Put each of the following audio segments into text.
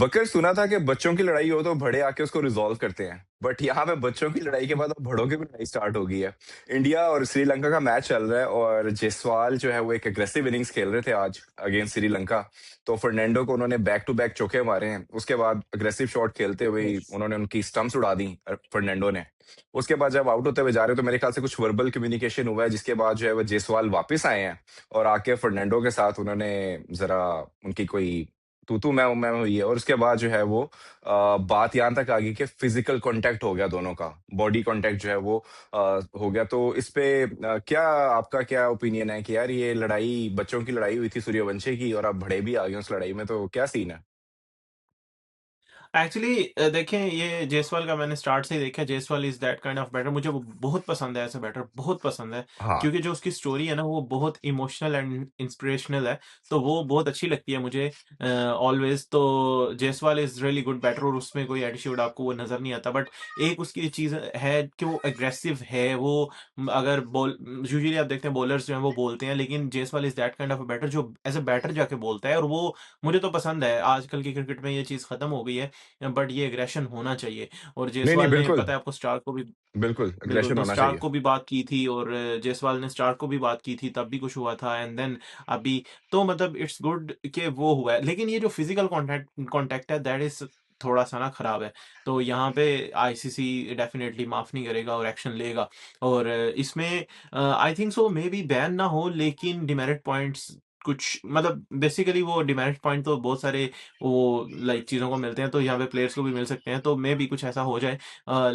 बकर सुना था कि बच्चों की लड़ाई हो तो बड़े आके उसको रिज़ॉल्व करते हैं। बट यहाँ पे बच्चों की लड़ाई के बाद अब बड़ों की भी लड़ाई स्टार्ट हो गई है। इंडिया और श्रीलंका का मैच चल रहा है और जायसवाल जो है वो एक एग्रेसिव इनिंग्स खेल रहे थे आज अगेंस्ट श्रीलंका। तो फर्नांडो को उन्होंने बैक टू बैक चौके मारे हैं। उसके बाद एग्रेसिव शॉट खेलते हुए ही यस। उन्होंने उनकी स्टंप्स उड़ा दी फर्नांडो ने। उसके बाद जब आउट होते हुए जा रहे हो तो मेरे ख्याल से कुछ वर्बल कम्युनिकेशन हुआ है जिसके बाद जो है वो जायसवाल वापस आए हैं और आके फर्नांडो के साथ उन्होंने ज़रा उनकी कोई तू-तू, मैं हुई है और उसके बाद जो है वो बात यहाँ तक आ गई कि फिजिकल कांटेक्ट हो गया दोनों का, बॉडी कांटेक्ट जो है वो हो गया। तो इस पे क्या आपका क्या ओपिनियन है कि यार ये लड़ाई बच्चों की लड़ाई हुई थी सूर्यवंशी की और अब बड़े भी आ गए उस लड़ाई में, तो क्या सीन है? एक्चुअली देखें, ये जायसवाल का मैंने स्टार्ट से ही देखा। Jaiswal is that kind of batter, मुझे वो बहुत पसंद है, ऐसा बैटर बहुत पसंद है। हाँ। क्योंकि जो उसकी स्टोरी है ना, वो बहुत इमोशनल एंड इंस्पिरेशनल है, तो वो बहुत अच्छी लगती है मुझे ऑलवेज़। तो Jaiswal is really good batter और उसमें कोई एटीट्यूड आपको वो नज़र नहीं आता। बट एक उसकी चीज़ है कि वो एग्रेसिव है, वो अगर बॉल यूजुअली आप देखते हैं बॉलर्स जो हैं वो बोलते हैं, लेकिन Jaiswal is that kind of a batter जो एज़ अ बैटर जाके बोलता है, और वो मुझे तो पसंद है। आजकल की क्रिकेट में ये चीज़ खत्म हो गई है, बट ये एग्रेशन होना चाहिए। और नहीं, नहीं, जायसवाल ने, बिल्कुल, पता है आपको, स्टार्क को भी बिल्कुल, बिल्कुल, एग्रेशन तो होना स्टार्क चाहिए। को भी बात की थी, और जायसवाल ने स्टार्क को भी बात की थी, तब भी कुछ हुआ था, एंड देन अभी तो मतलब इट्स गुड कि वो हुआ है। लेकिन ये जो फिजिकल कॉन्टैक्ट कॉन्टैक्ट है, दैट इज़ थोड़ा-सा ना खराब है। तो यहाँ पे आईसीसी डेफिनिटली माफ़ नहीं करेगा और एक्शन लेगा। और इसमें I think so may be ban ना हो, लेकिन डिमेरिट पॉइंट्स कुछ, मतलब बेसिकली वो डिमेरिट पॉइंट तो बहुत सारे वो लाइक चीज़ों को मिलते हैं, तो यहाँ पे प्लेयर्स को भी मिल सकते हैं, तो मे बी कुछ ऐसा हो जाए।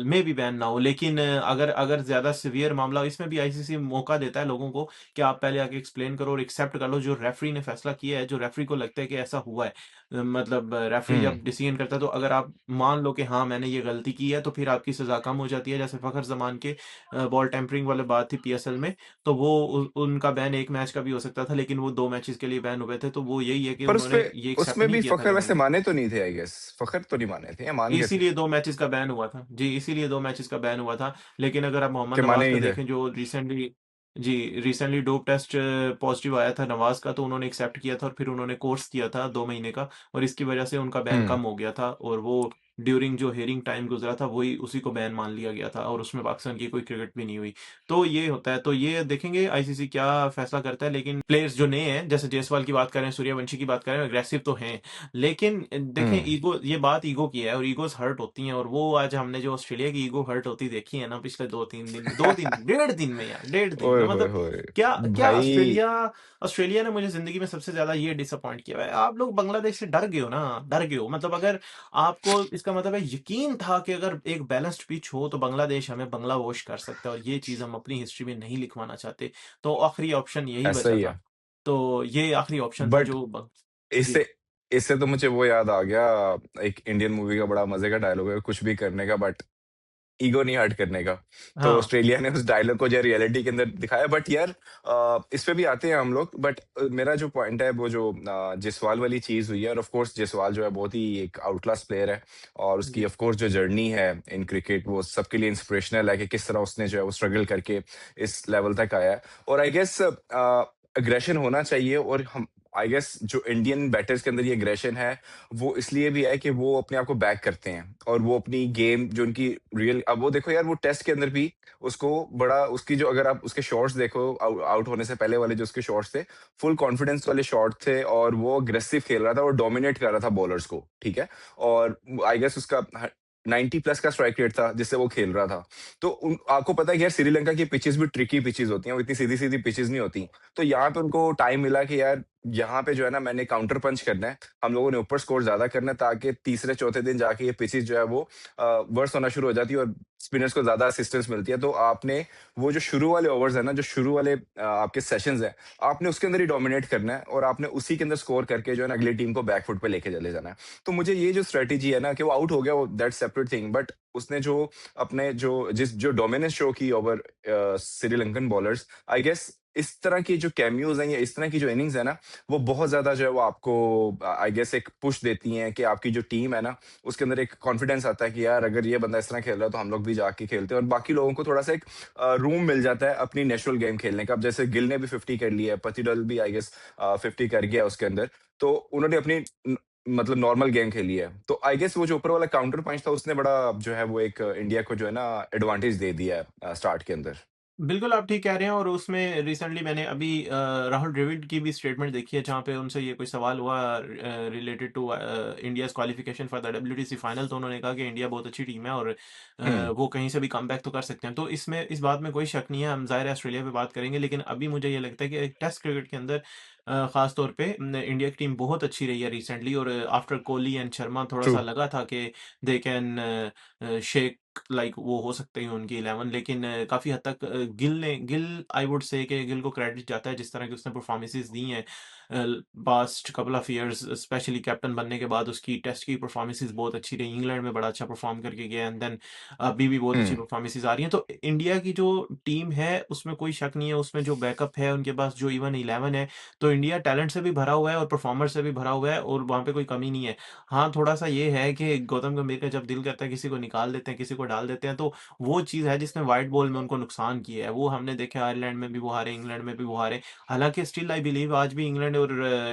मे बी बैन ना हो, लेकिन अगर अगर ज़्यादा सीवियर मामला हो, इसमें भी आईसीसी मौका देता है लोगों को कि आप पहले आके एक्सप्लेन करो और एक्सेप्ट कर लो जो रेफरी ने फैसला किया है, जो रेफरी को लगता है कि ऐसा हुआ है। मतलब रेफरी हुँ। जब डिसीजन करता है, तो अगर आप मान लो कि हाँ, मैंने ये गलती की है, तो फिर आपकी सज़ा कम हो जाती है। जैसे फ़खर ज़मान के बॉल टेम्परिंग वाली बात थी पीएसएल में, तो वो उ उनका बैन 1 मैच का भी हो सकता था, लेकिन वो 2 मैचेज़ के लिए बैन हुए थे। तो वो यही है कि पर उसपे उन्होंने ये एक्सेप्ट उसमें नहीं भी किया था फ़खर वैसे जिन्होंने, माने तो नहीं थे आई गेस, फ़खर तो नहीं माने थे या मान गए थे? इसीलिए 2 मैचेज़ का बैन हुआ था। जी, इसीलिए 2 मैचेज़ का बैन हुआ था। लेकिन अगर आप मोहम्मद कि नवाज़ माने का नहीं थे? देखें, जो रिसेंटली, जी, रिसेंटली डोप टेस्ट पॉज़िटिव आया था नवाज़ का, तो उन्होंने एक्सेप्ट किया था और फिर उन्होंने कोर्स किया था 2 महीने का, और इसकी वजह से उनका बैन हुँ। कम हो गया था, और वो ड्यूरिंग जो हियरिंग टाइम गुज़रा था, वही उसी को बैन मान लिया गया था, और उसमें पाकिस्तान की कोई क्रिकेट भी नहीं हुई। तो ये होता है, तो ये देखेंगे आईसीसी क्या फैसला करता है। लेकिन प्लेयर्स जो नए हैं, जैसे जायसवाल की बात करें, सूर्यवंशी की बात करें, एग्रेसिव तो हैं। लेकिन देखें, हुँ। ईगो, ये बात ईगो की है, और ईगोज़ हर्ट होती हैं, और वो आज हमने जो ऑस्ट्रेलिया की ईगो हर्ट होती देखी है ना पिछले 2-3 दिन में, 2 दिन, डेढ़ दिन में यार, डेढ़ दिन में, ओए होए मतलब होए! क्या क्या भाई ऑस्ट्रेलिया ऑस्ट्रेलिया ने मुझे ज़िंदगी में सबसे ज़्यादा ये डिसअपॉइंट किया है। आप लोग बांग्लादेश से डर गए हो ना, डर गए हो। मतलब अगर आपको इसका मतलब है, यकीन था कि अगर एक बैलेंस्ड पिच हो तो बांग्लादेश हमें बंगला वॉश कर सकता है, और ये चीज़ हम अपनी हिस्ट्री में नहीं लिखवाना चाहते। तो आखिरी ऑप्शन यही ऐसा बचा ही था। है। तो ये आखिरी ऑप्शन था बट जो ब जी। इससे इससे तो मुझे वो याद आ गया, एक इंडियन मूवी का बड़ा मज़े का डायलॉग है, कुछ भी करने का बट ईगो नहीं हर्ट करने का। तो हाँ। ऑस्ट्रेलिया ने उस डायलॉग को जो है रियलिटी के अंदर दिखाया। बट यार इस पे भी आते हैं हम लोग। बट मेरा जो पॉइंट है वो जो जायसवाल वाली चीज़ हुई है और ऑफ कोर्स जायसवाल जो है बहुत ही एक आउट क्लास प्लेयर है और उसकी जी। ऑफ कोर्स जो जर्नी है इन क्रिकेट वो सबके लिए इंस्पिरेशनल है कि किस तरह उसने जो है वो स्ट्रगल करके इस लेवल तक आया है। और आई गेस एग्रेशन होना चाहिए और हम आई गेस जो इंडियन बैटर्स के अंदर ये एग्रेशन है वो इसलिए भी है कि वो अपने आप को बैक करते हैं और वो अपनी गेम जो उनकी रियल अब वो देखो यार वो टेस्ट के अंदर भी उसको बड़ा उसकी जो अगर आप उसके शॉट्स देखो आउट होने से पहले वाले जो उसके शॉट्स थे फुल कॉन्फिडेंस वाले शॉट थे और वो अग्रेसिव खेल रहा था और डोमिनेट कर रहा था बॉलर्स को, ठीक है। और आई गेस उसका 90 प्लस का स्ट्राइक रेट था जिससे वो खेल रहा था। तो आपको पता है कि यार श्रीलंका की पिचेस भी ट्रिकी पिचेस होती हैं, वो इतनी सीधी सीधी पिचेस नहीं होती। तो यहाँ पे उनको टाइम मिला कि यार यहाँ पे जो है ना मैंने काउंटर पंच करना है, हम लोगों ने ऊपर स्कोर ज्यादा करना है ताकि तीसरे चौथे दिन जाके ये पिचेस जो है वो वर्स होना शुरू हो जाती है और स्पिनर्स को ज्यादा असिस्टेंस मिलती है। तो आपने वो जो शुरू वाले ओवर्स है ना, जो शुरू वाले आपके सेशंस है, आपने उसके अंदर ही डोमिनेट करना है और आपने उसी के अंदर स्कोर करके जो है ना अगली टीम को बैकफुट पे लेके चले जाना है। तो मुझे ये जो स्ट्रेटेजी है ना कि वो आउट हो गया वो दैट्स सेपरेट थिंग, बट उसने जो अपने जो डोमिनेंस शो की over Sri Lankan bowlers, I guess इस तरह की जो कैमियोज हैं या इस तरह की जो इनिंग्स है ना वो बहुत ज्यादा जो है वो आपको आई गेस एक पुश देती हैं कि आपकी जो टीम है ना उसके अंदर एक कॉन्फिडेंस आता है कि यार अगर ये बंदा इस तरह खेल रहा है तो हम लोग भी जाके खेलते हैं और बाकी लोगों को थोड़ा सा एक रूम मिल जाता है अपनी नेचुरल गेम खेलने का। अब जैसे गिल ने भी 50 कर लिया है, पतिडल भी आई गेस 50 कर गया उसके अंदर। तो उन्होंने अपनी मतलब नॉर्मल गेम खेली है। तो आई गेस वो जो ऊपर वाला काउंटर पंच था उसने बड़ा जो है वो एक इंडिया को जो है ना एडवांटेज दे दिया है स्टार्ट के अंदर। बिल्कुल, आप ठीक कह रहे हैं और उसमें रिसेंटली मैंने अभी राहुल द्रविड़ की भी स्टेटमेंट देखी है जहाँ पे उनसे ये कोई सवाल हुआ related to India's qualification for the WTC final, तो उन्होंने कहा कि इंडिया बहुत अच्छी टीम है और हुँ, वो कहीं से भी कमबैक तो कर सकते हैं। तो इसमें इस बात में कोई शक नहीं है, हम ज़ाहिर है ऑस्ट्रेलिया पे बात करेंगे, लेकिन अभी मुझे ये लगता है कि टेस्ट क्रिकेट के अंदर ख़ास तौर पे इंडिया की टीम बहुत अच्छी रही है रिसेंटली और after Kohli and Sharma true. थोड़ा-सा लगा था कि दे कैन शेक लाइक वो हो सकते हैं उनकी 11, लेकिन काफ़ी हद तक गिल आई वुड से कि गिल को क्रेडिट जाता है जिस तरह की उसने परफॉर्मेंसेस दी हैं past couple of years, specially captain बनने के बाद उसकी टेस्ट की परफॉर्मेंसेस बहुत अच्छी रही, इंग्लैंड में बड़ा अच्छा परफॉर्म करके गया एंड देन अभी भी बहुत अच्छी हुँ, परफॉर्मेंसेस आ रही हैं। तो इंडिया की जो टीम है उसमें कोई शक नहीं है, उसमें जो बैकअप है उनके पास जो इवन 11 है, तो इंडिया टैलेंट से भी भरा हुआ है और परफॉर्मर से भी भरा हुआ है और वहाँ पे कोई कमी नहीं है। हाँ, थोड़ा-सा ये है कि गौतम गंभीर का जब दिल करता है किसी को निकाल देते हैं, किसी को डाल देते हैं, तो वो चीज़ है जिसने व्हाइट बॉल में उनको नुकसान किया है। वो हमने देखा है आयरलैंड में भी वो हारे, इंग्लैंड में भी वो हारे। हालाँकि स्टिल आई बिलीव आज भी इंग्लैंड और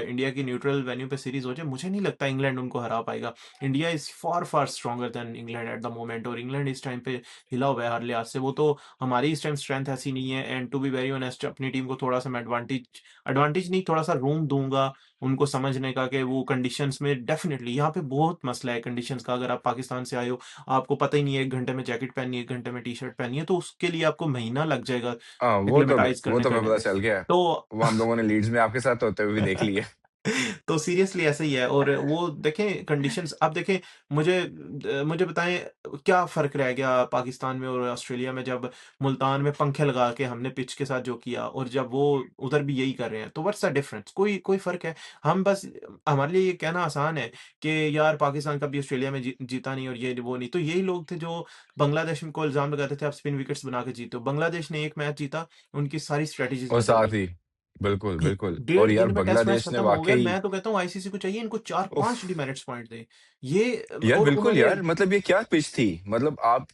इंडिया की न्यूट्रल वेन्यू पे सीरीज़ हो जाए, मुझे नहीं लगता इंग्लैंड उनको हरा पाएगा। India is far, far stronger than England at the moment और इंग्लैंड इस टाइम पे हिला हुआ है हर लिहाज से। वो तो हमारी इस टाइम स्ट्रेंथ ऐसी नहीं है and to be very honest अपनी टीम को थोड़ा-सा मैं एडवांटेज एडवांटेज नहीं थोड़ा-सा रूम दूँगा उनको समझने का कि वो कंडीशंस में डेफ़िनिटली यहाँ पे बहुत मसला है कंडीशंस का। अगर आप पाकिस्तान से आए हो, आपको पता ही नहीं है 1 घंटे में जैकेट पहननी है, 1 घंटे में टी-शर्ट पहननी है, तो उसके लिए आपको महीना लग जाएगा हाँ, एक्लिमेटाइज़ वो करने तो हमें करने पता में। चल गया है। तो वो हम लोगों ने लीड्स में आपके साथ होते हुए भी देख ली है। तो सीरियसली ऐसा ही है और वो देखें कंडीशंस अब देखें मुझे बताएँ क्या फ़र्क रह गया पाकिस्तान में और ऑस्ट्रेलिया में जब मुल्तान में पंखे लगा के हमने पिच के साथ जो किया और जब वो उधर भी यही कर रहे हैं, तो व्हाट्स द डिफरेंस? कोई कोई फ़र्क है? हम बस हमारे लिए ये कहना आसान है कि यार पाकिस्तान कभी ऑस्ट्रेलिया में जीता नहीं और ये वो नहीं। तो यही लोग थे जो बांग्लादेश को इल्ज़ाम लगाते थे आप स्पिन विकेट्स बना के जीते हो। बांग्लादेश ने 1 मैच जीता, उनकी सारी स्ट्रैटेजीज़ और बदल साथ गई। ही बिल्कुल, बिल्कुल और डेढ़ यार दिन में टेस्ट मैच बांग्लादेश ने खत्म हो गया। वाक़ई मैं तो कहता हूँ आईसीसी को चाहिए इनको उफ़! 4-5 डिमेरिट्स पॉइंट दें। ये यार और बिल्कुल उन्होंने यार, मतलब ये क्या पिच थी? मतलब आप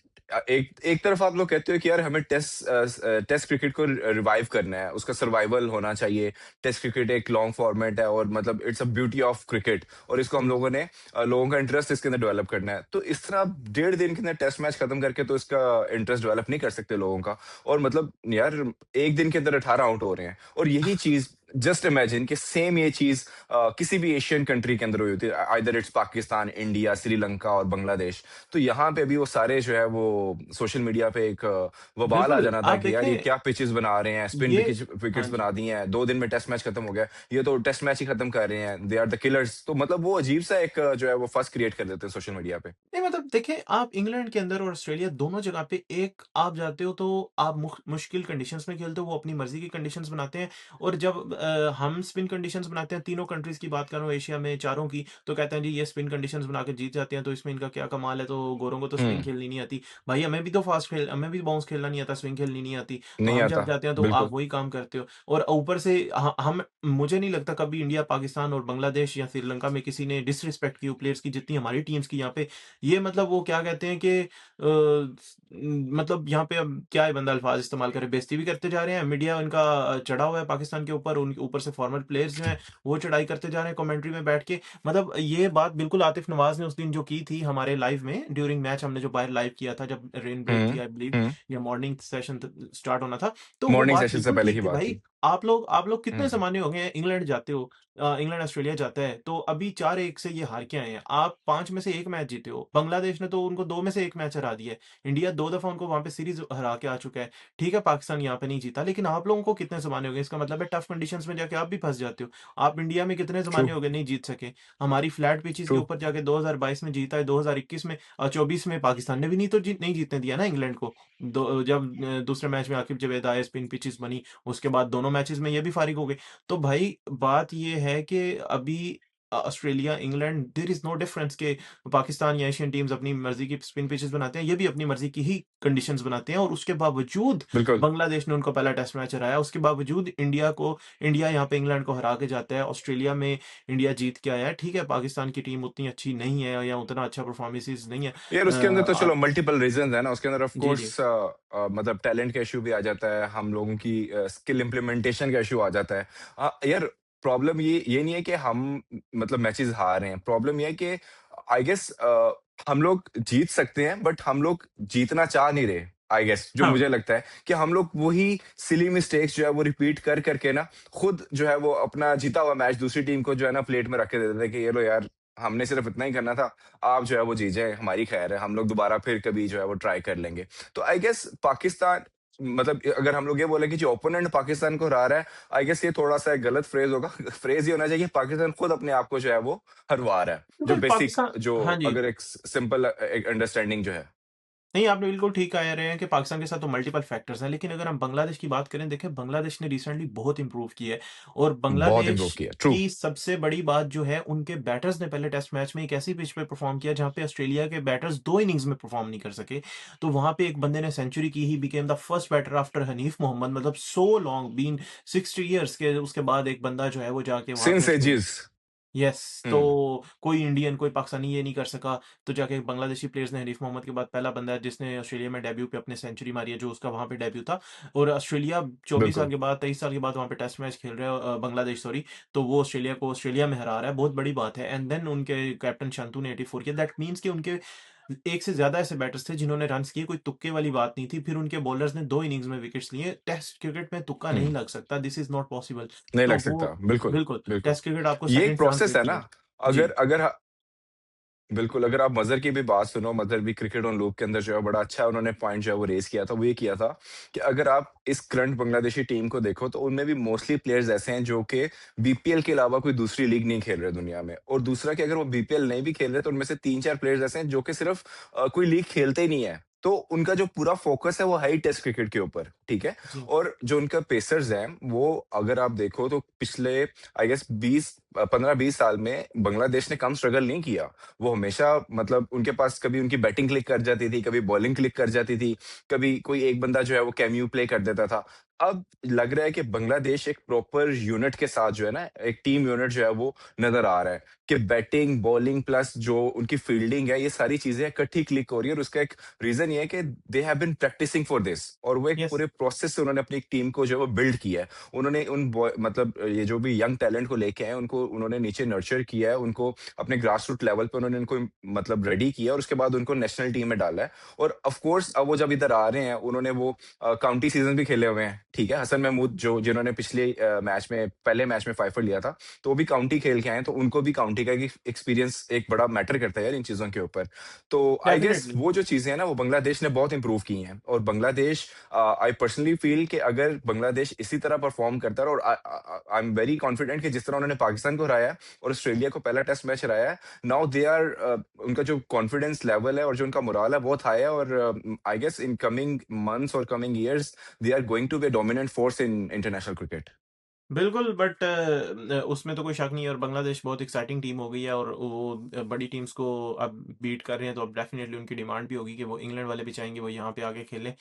एक एक तरफ आप लोग कहते हो कि यार हमें टेस्ट क्रिकेट को रिवाइव करना है, उसका सर्वाइवल होना चाहिए। टेस्ट क्रिकेट एक लॉन्ग फॉर्मेट है और मतलब it's a beauty of cricket और इसको हम जी, लोगों ने लोगों का इंटरेस्ट इसके अंदर डेवलप करना है। तो इस तरह आप डेढ़ दिन के अंदर टेस्ट मैच खत्म करके तो इसका इंटरेस्ट डेवलप नहीं कर सकते लोगों का। और मतलब यार 1 दिन के अंदर 18 आउट हो रहे हैं और यही चीज़ जस्ट इमेजिन कि सेम ये चीज़ किसी भी एशियन कंट्री के अंदर हुई होती है, either it's Pakistan, India, Sri Lanka और बांग्लादेश। तो यहाँ पे भी वो सारे जो है वो सोशल मीडिया पे एक वबाल आ बिल्कुल जाना था आप कि यार ये देखें क्या पिचेस बना रहे हैं, स्पिन ये हाँ विकेट्स जी। बना दी हैं, 2 दिन में टेस्ट मैच खत्म हो गया। ये तो टेस्ट मैच ही खत्म कर रहे हैं, दे आर द किलर्स। तो मतलब वो अजीब सा एक जो है वो फस क्रिएट कर देते हैं सोशल मीडिया पे। नहीं मतलब देखिए आप इंग्लैंड के अंदर और ऑस्ट्रेलिया दोनों जगह पे एक आप जाते हो तो आप मुश्किल कंडीशंस में खेलते हो वो अपनी मर्जी की कंडीशंस बनाते हैं और जब हम स्पिन कंडीशंस बनाते हैं तीनों कंट्रीज की बात कर रहा हूँ एशिया में चारों की तो कहते हैं जी ये स्पिन कंडीशंस बना के जीत जाते हैं तो इसमें इनका क्या कमाल है तो गोरों को तो स्पिन हुँ, खेलनी नहीं आती भाई हमें भी बाउंस खेलना नहीं आता स्विंग खेलनी नहीं आती तो नहीं हम आता। जब जाते हैं तो आप बिल्कुल, वही काम करते हो और ऊपर से हम मुझे नहीं लगता कभी इंडिया पाकिस्तान और बांग्लादेश या श्रीलंका में किसी ने डिसरिस्पेक्ट की प्लेयर्स की जितनी हमारी टीम्स की यहाँ पे ये मतलब वो क्या कहते हैं कि मतलब यहाँ पे अब क्या है बंदा अल्फाज इस्तेमाल करे बेइज्जती भी करते जा रहे हैं मीडिया उनका चढ़ा हुआ है पाकिस्तान के ऊपर उनके ऊपर से फॉर्मर प्लेयर्स जो हैं वो चढ़ाई करते जा रहे हैं कमेंट्री में बैठ के मतलब ये बात बिल्कुल आतिफ नवाज ने उस दिन जो की थी हमारे लाइव में ड्यूरिंग मैच हमने जो बाहर लाइव किया था जब रेन ब्रेक हुँ, थी आई बिलीव हुँ। या मॉर्निंग सेशन स्टार्ट होना था तो वो मॉर्निंग बात सेशन से बिल्कुल पहले ठीक की थी बात भाई थी। आप लोग कितने हुँ, ज़माने हो गए हैं इंग्लैंड जाते हो इंग्लैंड ऑस्ट्रेलिया जाता है तो अभी 4-1 से ये हार के आए हैं आप 5 में से 1 मैच जीते हो बांग्लादेश ने तो उनको 2 में से 1 मैच हरा दिया है इंडिया 2 दफ़ा उनको वहाँ पे सीरीज़ हरा के आ चुका है। ठीक है, पाकिस्तान यहाँ पे नहीं जीता, लेकिन आप लोगों को कितने ज़माने हो गए? इसका मतलब है टफ कंडीशंस में जाके आप भी फँस जाते हो। आप इंडिया में कितने ट्रू, ज़माने हो गए नहीं जीत सके? हमारी फ्लैट पिचेज़ के ट्रू। ऊपर जाके 2022 में जीता है, 2021 में 24 में पाकिस्तान ने भी नहीं जीतने दिया ना इंग्लैंड को। जब दूसरे मैच में आकिब जावेद आए, स्पिन पिचेज़ बनी, उसके बाद दोनों मैचेज़ में ये भी फारिग हो गए। तो भाई बात ये है कि अभी Australia, England there is no difference के पाकिस्तान या एशियन टीम्स अपनी मर्ज़ी की स्पिन पिचेस बनाते हैं, ये भी अपनी मर्ज़ी की ही कंडीशंस बनाते हैं और उसके बावजूद बिल्कुल। बांग्लादेश ने उनका पहला टेस्ट मैच हराया, उसके बावजूद इंडिया यहाँ पे इंग्लैंड को हरा के जाता है, ऑस्ट्रेलिया में इंडिया जीत के आया है। ठीक है, पाकिस्तान की टीम उतनी अच्छी नहीं है या उतना अच्छा परफॉर्मेंसेस नहीं है। यार उसके अंदर तो चलो मल्टीपल रीज़न्स है ना, उसके अंदर ऑफ जी, जी। कोर्स मतलब टैलेंट का इश्यू भी आ जाता है, हम लोगों की स्किल इम्प्लीमेंटेशन का इश्यू आ जाता है। यार प्रॉब्लम ये नहीं है कि हम मतलब मैचेस हार रहे हैं। प्रॉब्लम ये है कि आई गेस हम लोग जीत सकते हैं बट हम लोग जीतना चाह नहीं रहे। आई गेस जो हाँ, मुझे लगता है कि हम लोग वही सिली मिस्टेक्स जो है वो रिपीट कर करके ना खुद जो है वो अपना जीता हुआ मैच दूसरी टीम को जो है ना प्लेट में रख के दे देते हैं कि ये लो यार, हमने सिर्फ इतना ही करना था, आप जो है वो जीत जाए, हमारी खैर है, हम लोग दोबारा फिर कभी जो है वो ट्राई कर लेंगे। तो आई गेस पाकिस्तान मतलब अगर हम लोग ये बोले कि जो ओपोनेंट पाकिस्तान को हरा रहा है, आई गेस ये थोड़ा-सा एक गलत फ्रेज़ होगा। फ्रेज़ ये होना चाहिए पाकिस्तान खुद अपने आप को जो है वो हरवा रहा है। जो बिल्कुल बेसिक पाकिस्तान जो हाँ जी। अगर एक सिंपल एक अंडरस्टैंडिंग जो है। नहीं, आपने बिल्कुल ठीक कह रहे हैं कि पाकिस्तान के साथ तो मल्टीपल फैक्टर्स हैं, लेकिन अगर हम बांग्लादेश की बात करें, देखिए बांग्लादेश ने रिसेंटली बहुत इम्प्रूव किया है और बहुत बांग्लादेश इम्प्रूव किया। ट्रू। की सबसे बड़ी बात जो है, उनके बैटर्स ने पहले टेस्ट मैच में एक ऐसी पिच पे परफॉर्म किया, जहाँ पे ऑस्ट्रेलिया के बैटर्स 2 इनिंग्स में परफॉर्म नहीं कर सके। तो वहाँ पे एक बंदे ने सेंचुरी की, he became the first batter after Hanif Mohammad, मतलब सो लॉन्ग बीन 60 इयर्स के उसके बाद एक बंदा जो है वो जाके वहाँ पे सिंस ऑस्ट्रेलिया एजेस। यस, तो हुँ, कोई इंडियन, कोई पाकिस्तानी ये नहीं कर सका, तो जाके बांग्लादेशी प्लेयर्स ने हनीफ मोहम्मद के बाद पहला बंदा है जिसने ऑस्ट्रेलिया में डेब्यू पे अपने सेंचुरी मारी है, जो उसका वहाँ पे डेब्यू था और ऑस्ट्रेलिया 24 साल बिल्कुल। के बाद, 23 साल के बाद वहाँ पे टेस्ट मैच खेल रहा है बांग्लादेश सॉरी, तो वो ऑस्ट्रेलिया को ऑस्ट्रेलिया में हरा रहा है, बहुत बड़ी बात है एंड देन उनके कैप्टन शंतु ने 84 किया, दैट मीन्स कि उनके एक से ज़्यादा ऐसे बैटर्स थे जिन्होंने रन्स किए, कोई तुक्के वाली बात नहीं थी, फिर उनके बॉलर्स ने 2 इनिंग्स में विकेट्स लिए, टेस्ट क्रिकेट में तुक्का हुँ, नहीं लग सकता, दिस इज़ नॉट पॉसिबल। नहीं लग तो सकता। वो बिल्कुल, बिल्कुल, बिल्कुल। टेस्ट क्रिकेट आपको ये एक सेकंड चांस प्रोसेस है देती ना। है। अगर जी, अगर बिल्कुल, अगर आप मज़र की भी बात सुनो, मज़र भी क्रिकेट ऑन लूप के अंदर जो है बड़ा अच्छा उन्होंने पॉइंट जो है वो रेज़ किया था। वो ये किया था कि अगर आप इस करंट बांग्लादेशी टीम को देखो तो उनमें भी मोस्टली प्लेयर्स ऐसे हैं जो कि बीपीएल के अलावा कोई दूसरी लीग नहीं खेल रहे दुनिया में। और दूसरा कि अगर वो बीपीएल नहीं भी खेल रहे तो उनमें से 3-4 प्लेयर्स ऐसे हैं जो कि सिर्फ़ कोई लीग खेलते ही नहीं है। तो उनका जो पूरा फ़ोकस है वो है ही टेस्ट क्रिकेट के ऊपर, ठीक है? जी, और जो उनका पेसर्स हैं, वो अगर आप देखो तो पिछले आई गेस 15-20 साल में बांग्लादेश ने कम स्ट्रगल नहीं किया। वो हमेशा मतलब उनके पास कभी उनकी बैटिंग क्लिक कर जाती थी, कभी बॉलिंग क्लिक कर जाती थी, कभी कोई एक बंदा जो है वो कैमियो प्ले कर देता था। अब लग रहा है कि बांग्लादेश एक प्रॉपर यूनिट के साथ जो है ना, एक टीम यूनिट जो है वो नज़र आ रहा है कि बैटिंग, बॉलिंग प्लस जो उनकी फील्डिंग है, ये सारी चीज़ें इकट्ठी क्लिक हो रही है और उसका एक रीज़न ये है कि they have been practising for this और वो एक यस, पूरे प्रोसेस से उन्होंने अपनी एक टीम को जो है वो बिल्ड किया है। उन्होंने उन बॉय मतलब ये जो भी यंग टैलेंट को लेके आए, उनको उन्होंने नीचे नर्चर किया है, उनको अपने ग्रास रूट लेवल पे उन्होंने इनको मतलब रेडी किया और उसके बाद उनको नेशनल टीम में डाला है। और ऑफ कोर्स अब वो जब इधर आ रहे हैं उन्होंने वो काउंटी सीजन भी खेले हुए हैं, ठीक है? हसन महमूद जो जिन्होंने पिछले मैच में पहले मैच में 5 लिया था, तो वो भी काउंटी खेल के आए हैं, तो उनको भी काउंटी का एक एक्सपीरियंस एक बड़ा मैटर करता है यार इन चीज़ों के ऊपर। तो आई गेस डेफिनिटली। वो जो चीज़ें हैं ना वो बांग्लादेश ने बहुत इम्प्रूव की हैं और बांग्लादेश आई पर्सनली फील कि अगर बांग्लादेश इसी तरह परफॉर्म करता रहा और आई एम वेरी कॉन्फिडेंट कि जिस तरह उन्होंने पाकिस्तान को हराया है और ऑस्ट्रेलिया को पहला टेस्ट मैच हराया है, नाउ दे आर उनका जो कॉन्फिडेंस लेवल है और जो उनका मोराल है बहुत हाई है और I guess in coming months और coming years they are going to be a dominant force in international cricket. बिल्कुल, बट उसमें तो कोई शक नहीं है और बांग्लादेश बहुत एक्साइटिंग टीम हो गई है और वो बड़ी टीम्स को अब बीट कर रहे हैं, तो अब डेफिनिटली उनकी डिमांड भी होगी कि वो इंग्लैंड वाले भी चाहेंगे वो यहाँ पे आके खेलें।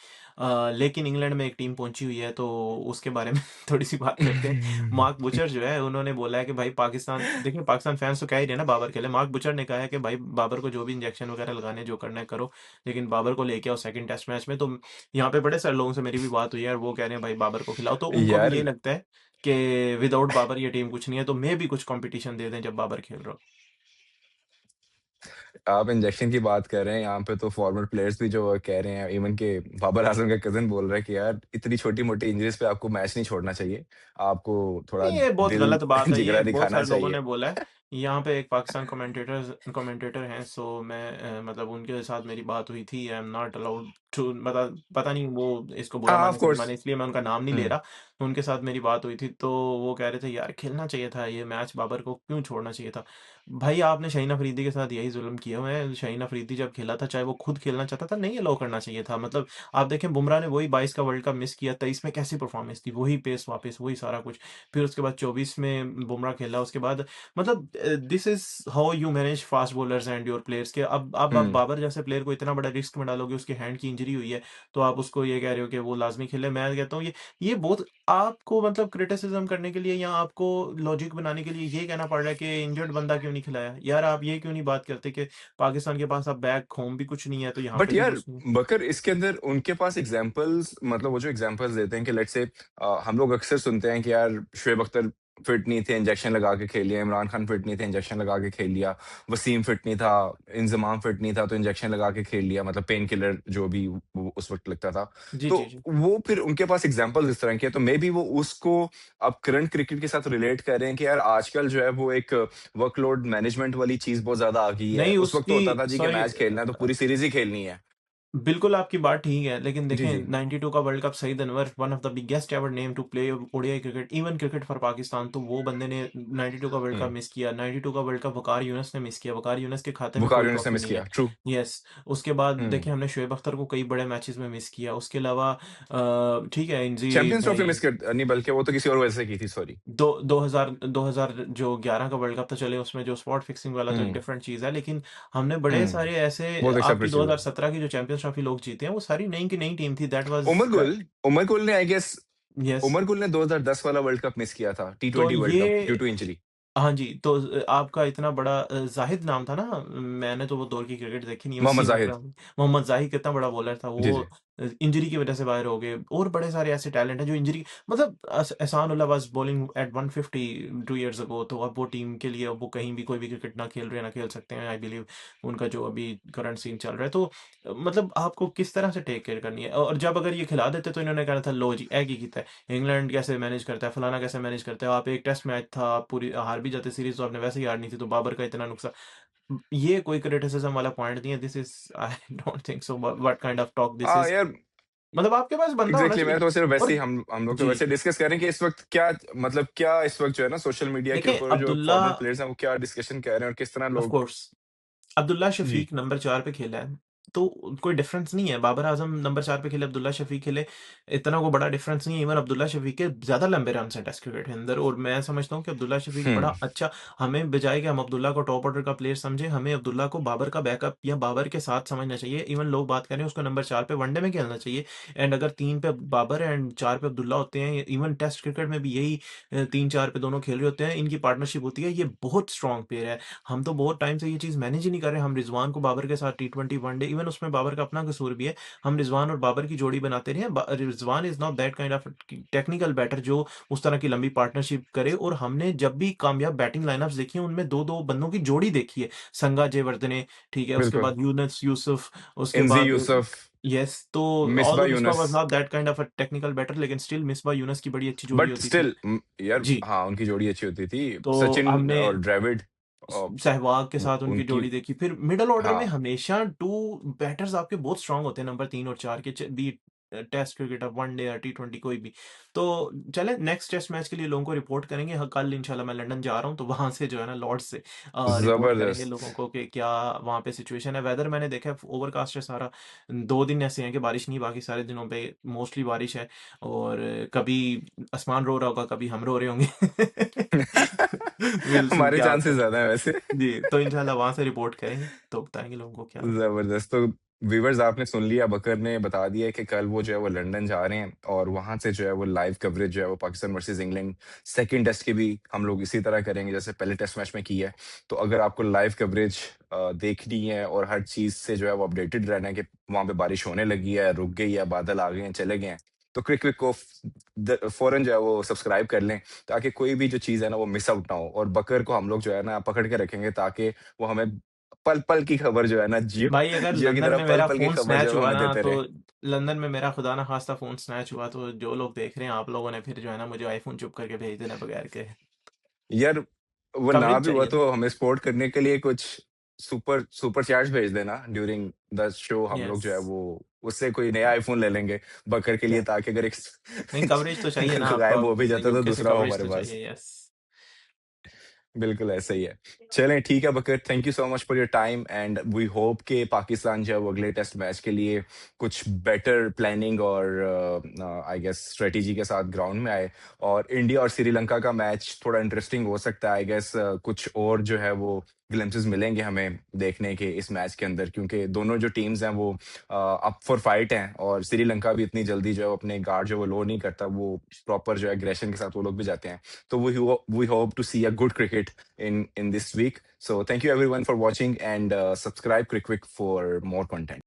लेकिन इंग्लैंड में एक टीम पहुंची हुई है, तो उसके बारे में थोड़ी सी बात करते हैं। मार्क बुचर जो है, उन्होंने बोला है कि भाई पाकिस्तान, देखिए पाकिस्तान फैंस तो कह ही रहे हैं ना बाबर खेले। मार्क बुचर ने कहा है कि भाई बाबर को जो भी इंजेक्शन वगैरह लगाने जो करना है करो, लेकिन बाबर को लेके आओ सेकंड टेस्ट मैच में। तो यहाँ पे बड़े सारे लोगों से मेरी भी बात हुई है और वो कह रहे हैं भाई बाबर को खिलाओ, तो उनको भी यार यही लगता है कि विदाउट बाबर ये टीम कुछ नहीं है, तो मे भी कुछ कॉम्पिटिशन दे दें जब बाबर खेल रहा हो। आप इंजेक्शन की बात कर रहे हैं, यहाँ पे तो फॉर्मर प्लेयर्स भी जो कह रहे हैं, इवन के बाबर आजम का कज़न बोल रहा है कि यार इतनी छोटी-मोटी इंजरीज़ पे आपको मैच नहीं छोड़ना चाहिए। आपको थोड़ा नहीं, ये बहुत दिल गलत बात है, ये जिगरा बहुत दिखाना सारे लोगों चाहिए। ने बोला है। यहाँ पे एक पाकिस्तान कमेंटेटर हैं, सो मैं मतलब उनके साथ मेरी बात हुई थी। I am not allowed to, मतलब पता नहीं वो इसको बुरा हाँ, माने ऑफ सही कोर्स। माने, इसलिए मैं उनका नाम नहीं ले हुँ। रहा। उनके साथ मेरी बात हुई थी, तो वो कह रहे थे यार खेलना चाहिए था ये मैच, बाबर को क्यों छोड़ना चाहिए था। भाई आपने शहीन अफरीदी के साथ यही जुल्म किया हुआ है। शहीन अफरीदी जब खेला था, चाहे वो खुद खेलना चाहता था, नहीं अलाउ करना चाहिए था। मतलब आप देखें, बुमराह ने वही 22 का वर्ल्ड कप मिस किया, 23 में कैसी परफॉर्मेंस थी, वही पेस वापस, वही सारा कुछ। फिर उसके बाद 24 में बुमराह खेला, उसके बाद मतलब this is how you manage fast bowlers and your players के अब आप हुँ। बाबर जैसे प्लेयर को इतना बड़ा रिस्क में डालोगे, उसके हैंड की इंजरी हुई है, तो आप उसको ये कह रहे हो कि वो लाज़मी खेले। मैं कहता हूँ ये बहुत आपको मतलब क्रिटिसिज़्म करने के लिए या आपको लॉजिक बनाने के लिए ये कहना पड़ रहा है कि इंजर्ड बंदा क्यों नहीं खिलाया? यार आप ये क्यों नहीं बात करते कि पाकिस्तान के पास अब बैक होम भी कुछ नहीं है, तो यहाँ बट पे भी यार कुछ नहीं है? बकर इसके अंदर उनके पास एग्जांपल्स मतलब वो जो एग्जांपल्स देते हैं कि लेट्स से हम लोग अक्सर सुनते हैं कि यार शोएब अख्तर फिट नहीं थे, इंजेक्शन लगा के खेल लिया, इमरान खान फिट नहीं थे, इंजेक्शन लगा के खेल लिया, वसीम फिट नहीं था, इंज़माम फिट नहीं था, तो इंजेक्शन लगा के खेल लिया, मतलब पेन किलर जो भी वो उस वक़्त लगता था। जी, तो जी, जी। वो फिर उनके पास एग्ज़ाम्पल्स इस तरह के हैं, तो मेबी वो उसको अब करंट क्रिकेट के साथ रिलेट कर रहे हैं कि यार आजकल जो है वो एक वर्कलोड मैनेजमेंट वाली चीज़ बहुत ज़्यादा आ गई है। नहीं उस वक़्त तो उसकी होता था जी कि सॉरी मैच खेलना है तो पूरी सीरीज़ ही खेलनी है। बिल्कुल आपकी बात ठीक है, लेकिन जी, देखें जी। 92 का world cup Saeed Anwar one of the biggest ever name to play ODI cricket, even cricket for Pakistan, तो वो बंदे ने 92 का वर्ल्ड कप हुँ, मिस किया। 92 का वर्ल्ड कप वकार यूनुस ने मिस किया। वकार यूनुस के खाते में कोई बुखारी ने ट्रॉफी मिस नहीं है। किया, ट्रू। यस, उसके बाद हुँ। देखें हमने शोएब अख्तर को कई बड़े मैचेस में मिस किया। उसके अलावा ठीक है इंजरी चैंपियंस ट्रॉफी भाई मिस कर नहीं बल्कि वो तो किसी और वजह से की थी, सॉरी। दो 2000 जो 11 का वर्ल्ड कप था चले उसमें जो स्पॉट फिक्सिंग वाला तो एक हुँ, डिफरेंट चीज़ है, लेकिन हमने बड़े हुँ। सारे ऐसे बहुत एक आपकी सेपरेट चीज़ है। 2017 की जो चैंपियंस ट्रॉफी लोग जीते हैं वो सारी नई की नई टीम थी दैट वाज़ उमर गुल उमर गुल ने I guess yes Umar Gul ने 2010 वाला वर्ल्ड कप मिस किया था, तो टी20 वर्ल्ड कप ड्यू ये टू इंजरी। हाँ जी, तो आपका इतना बड़ा ज़ाहिद नाम था ना, मैंने तो वो दौर की क्रिकेट देखी नहीं है मोहम्मद वसीम ज़ाहिद। अकरम। मोहम्मद ज़ाहिद कितना बड़ा बॉलर था, जी, वो जी। इंजरी की वज़ह से बाहर हो गए और बड़े सारे ऐसे टैलेंट हैं जो इंजरी मतलब Ihsanullah was bowling at 150 2 years ago, तो अब वो टीम के लिए अब वो कहीं भी कोई भी क्रिकेट ना खेल रहे हैं, ना खेल सकते हैं आई बिलीव उनका जो अभी करंट सीन चल रहा है। तो मतलब आपको किस तरह से टेक केयर करनी है और जब अगर ये खिला देते तो इन्होंने कहना था लो जी, ए की कीता है। इंग्लैंड कैसे मैनेज करता है, फलाना कैसे मैनेज करता है। आप एक टेस्ट मैच था, आप पूरी हार भी जाते सीरीज़ तो आपने वैसे ही हारनी थी, तो बाबर का इतना ये कोई क्रिटिसिज़्म वाला पॉइंट नहीं है। This is I don't think so what kind of talk this हाँ, इज़। यार मतलब आपके पास बंदा होना एग्ज़ैक्टली मैं चाहिए तो सिर्फ वैसे और ही हम लोग तो जी, वैसे डिस्कस कर रहे हैं कि इस वक़्त क्या मतलब क्या इस वक़्त जो है ना सोशल मीडिया के देखें ऊपर जो अब्दुल्ला फॉरनर प्लेयर्स हैं वो क्या डिस्कशन कर रहे हैं और किस तरह ऑफ लोग कोर्स अब्दुल्ला जी। शफ़ीक नंबर 4 पे खेला है, तो कोई डिफ़रेंस नहीं है। बाबर आज़म नंबर 4 पे खेले, अब्दुल्ला शफ़ीक खेले, इतना कोई बड़ा डिफ़रेंस नहीं है। इवन अब्दुल्ला शफ़ीक के ज़्यादा लंबे रन्स हैं टेस्ट क्रिकेट के अंदर और मैं समझता हूँ कि अब्दुल्ला शफ़ीक बड़ा हुँ, अच्छा हमें बजाए कि हम अब्दुल्ला को टॉप ऑर्डर का प्लेयर समझें, हमें अब्दुल्ला को बाबर का बैकअप या बाबर के साथ समझना चाहिए। इवन लोग बात कर रहे हैं उसको नंबर 4 पे वनडे में खेलना चाहिए एंड अगर 3 पे बाबर एंड 4 पे अब्दुल्ला होते हैं, इवन टेस्ट क्रिकेट में भी यही 3-4 पे दोनों खेल रहे होते हैं, इनकी पार्टनरशिप होती है, ये बहुत स्ट्रॉन्ग पेयर है। हम तो बहुत टाइम से ये चीज़ मैनेज ही नहीं कर रहे। हम रिज़वान को बाबर के साथ टी20 वनडे इवन उसमें बाबर का अपना कसूर भी है। हम रिज़वान और बाबर की जोड़ी बनाते रहे हैं। Rizwan is not that kind of technical batter जो उस तरह की लंबी पार्टनरशिप करे और हमने जब भी कामयाब बैटिंग लाइनअप्स देखी है उनमें 2-2 बंदों की जोड़ी देखी है। संगा जयवर्धने, ठीक है, उसके बिल्कुल। बाद यूनुस यूसुफ, उसके इंज़ी बाद यूसुफ, यस तो Misbah although Misbah Younis, was not that kind of a technical batter लेकिन स्टिल मिसबा यूनुस की बड़ी अच्छी जोड़ी बट होती थी। स्टिल यार जी, हाँ, उनकी जोड़ी अच्छी होती थी। तो सचिन हमने और द्रविड़ अ, सहवाग के वो साथ उनकी उनकी जोड़ी देखी। फिर मिडल ऑर्डर में हाँ, हमेशा 2 बैटर्स आपके बहुत स्ट्रॉन्ग होते हैं नंबर 3 और 4 के बी इट टेस्ट क्रिकेट या वनडे या टी20 कोई भी। तो चलें नेक्स्ट टेस्ट मैच के लिए लोगों को रिपोर्ट करेंगे। कल इंशाल्लाह मैं लंदन जा रहा हूँ तो वहाँ से जो है ना लॉर्ड्स से रिपोर्ट करेंगे ज़बरदस्त। लोगों को कि क्या वहाँ पे सिचुएशन है। वेदर मैंने देखा है ओवरकास्ट है सारा। 2 दिन ऐसे हैं कि बारिश नहीं, बाकी सारे दिनों पे मोस्टली बारिश है और कभी आसमान रो रहा होगा, कभी हम रो रहे होंगे। विल सी हमारे क्या होता चांसेस है। ज़्यादा हैं वैसे। जी, तो इंशाल्लाह वहाँ से रिपोर्ट करेंगे, तो बताएँगे लोगों को क्या होता है। ज़बरदस्त। तो व्यूअर्स आपने सुन लिया, बकर ने बता दिया कि कल वो जो है वो लंदन जा रहे हैं और वहाँ से जो है वो लाइव कवरेज जो है वो Pakistan versus England second test की भी हम लोग इसी तरह करेंगे जैसे पहले टेस्ट मैच में की है। तो अगर आपको लाइव कवरेज देखनी है और हर चीज़ से जो है वो अपडेटेड रहना है कि वहाँ पे बारिश होने लगी है, रुक गई है, बादल आ गए हैं, चले गए हैं, तो क्विक क्विक को फ़ौरन जो है वो सब्सक्राइब कर लें ताकि कोई भी जो चीज़ है ना वो मिस आउट ना हो और बकर को हम लोग जो है ना पकड़ के रखेंगे ताकि वो हमें पल-पल की खबर जो है ना भाई अगर जियो की लंदन तरह में मेरा पल-पल की फ़ोन खबर जो स्नैच है वो हुआ हमें ना, देते तो रहे। लंदन में मेरा खुदा ना ख़ास्ता फ़ोन स्नैच हुआ, तो जो लोग देख रहे हैं आप लोगों ने फिर जो है ना मुझे आईफ़ोन चुप करके भेज देना बगैर के। यार वो ना कवरेज भी हुआ चाहिए ना। तो हमें सपोर्ट करने के लिए कुछ सुपर सुपर चैट्स भेज देना ड्यूरिंग द शो हम लोग यस, जो है वो उससे कोई नया आईफ़ोन ले लेंगे बकर के लिए क्या ताकि अगर एक नहीं कवरेज तो चाहिए ना आपको गायब हो अब भी जाता तो यूके से दूसरा हो कवरेज हमारे तो पास। चाहिए, यस। बिल्कुल ऐसा ही है। चलें ठीक है Bakar thank you so much for your time and we hope कि पाकिस्तान जो है वो अगले टेस्ट मैच के लिए कुछ बेटर प्लानिंग और आई गेस स्ट्रेटजी के साथ ग्राउंड में आए और इंडिया और श्रीलंका का मैच थोड़ा इंटरेस्टिंग हो सकता है आई गेस कुछ और जो है वो ग्लिम्पसेस मिलेंगे हमें देखने के इस मैच के अंदर क्योंकि दोनों जो टीम्स हैं वो अप फॉर फाइट हैं और श्रीलंका भी इतनी जल्दी जो है वो अपने गार्ड जो है वो लो नहीं करता वो प्रॉपर जो है एग्रेशन के साथ वो लोग भी जाते हैं so we hope to see a good cricket in this week. So thank you everyone for watching and subscribe Quick for more content.